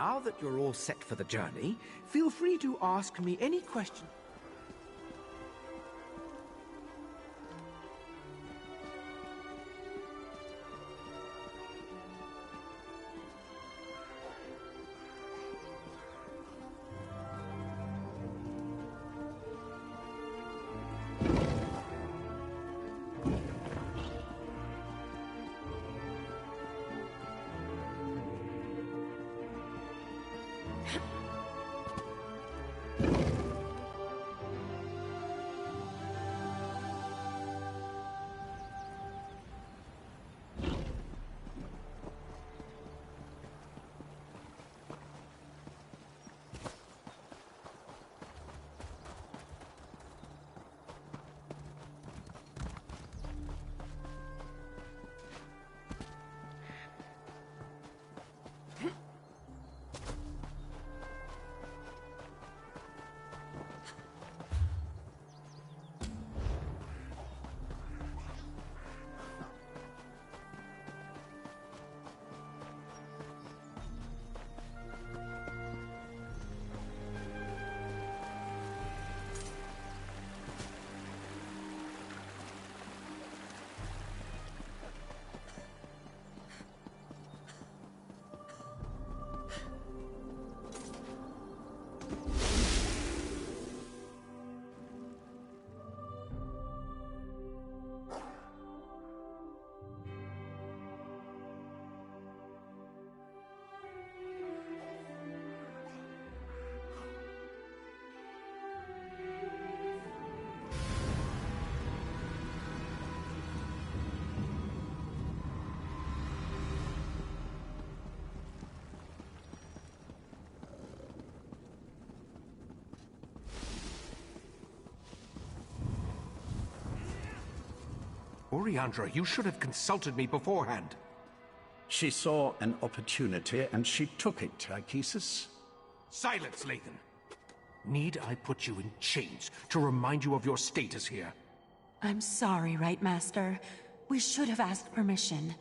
Now that you're all set for the journey, feel free to ask me any question. Oriandra, you should have consulted me beforehand. She saw an opportunity and she took it, Tychesis. Silence, Lathan. Need I put you in chains to remind you of your status here? I'm sorry, Right Master. We should have asked permission.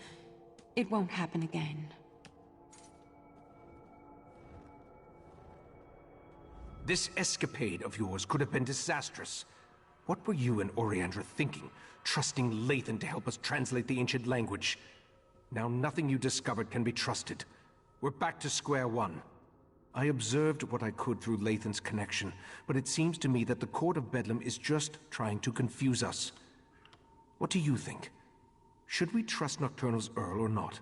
It won't happen again. This escapade of yours could have been disastrous. What were you and Oriandra thinking, trusting Lathan to help us translate the ancient language? Now nothing you discovered can be trusted. We're back to square one. I observed what I could through Lathan's connection, but it seems to me that the Court of Bedlam is just trying to confuse us. What do you think? Should we trust Nocturnal's Earl or not?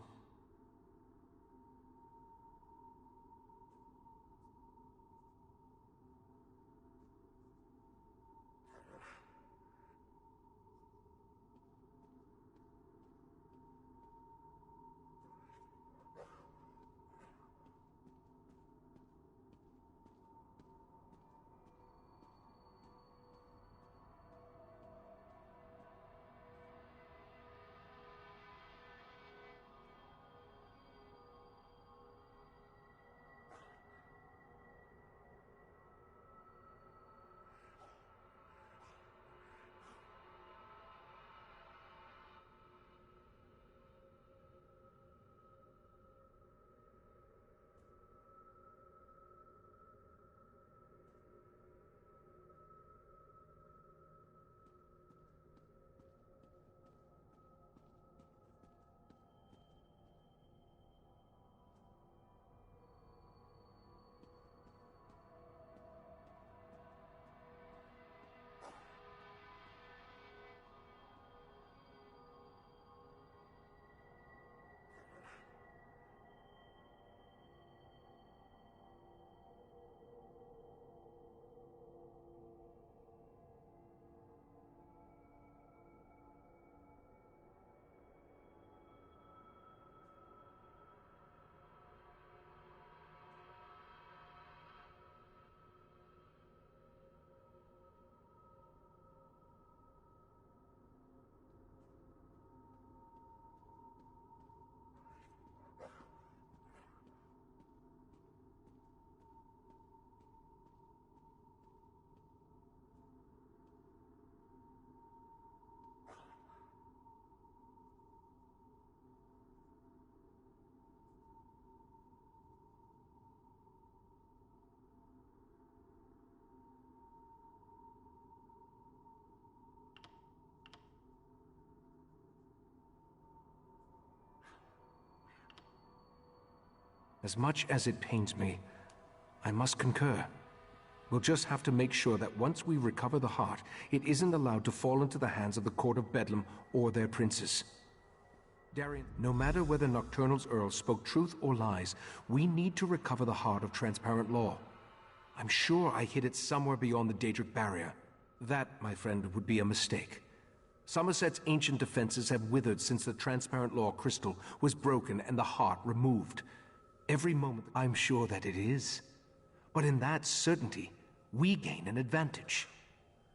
As much as it pains me, I must concur. We'll just have to make sure that once we recover the heart, it isn't allowed to fall into the hands of the Court of Bedlam or their princes. Darien, no matter whether Nocturnal's Earl spoke truth or lies, we need to recover the heart of Transparent Law. I'm sure I hid it somewhere beyond the Daedric barrier. That, my friend, would be a mistake. Somerset's ancient defenses have withered since the Transparent Law crystal was broken and the heart removed. Every moment, I'm sure that it is. But in that certainty, we gain an advantage.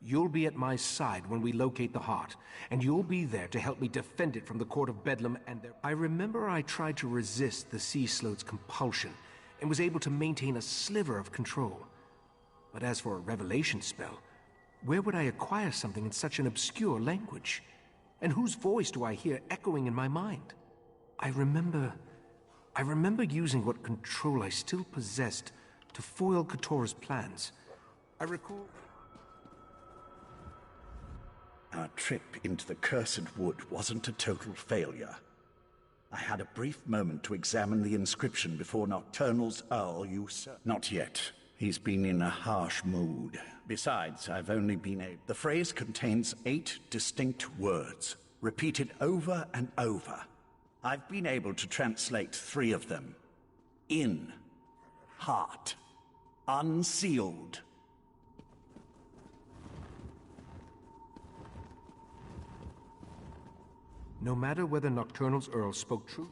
You'll be at my side when we locate the heart, and you'll be there to help me defend it from the Court of Bedlam and their... I remember I tried to resist the Sea Sloat's compulsion, and was able to maintain a sliver of control. But as for a revelation spell, where would I acquire something in such an obscure language? And whose voice do I hear echoing in my mind? I remember using what control I still possessed to foil Katora's plans. I recall... Our trip into the Cursed Wood wasn't a total failure. I had a brief moment to examine the inscription before Nocturnal's Earl usurped. Not yet. He's been in a harsh mood. Besides, I've only been able... The phrase contains 8 distinct words, repeated over and over. I've been able to translate 3 of them. In. Heart. Unsealed. No matter whether Nocturnal's Earl spoke truth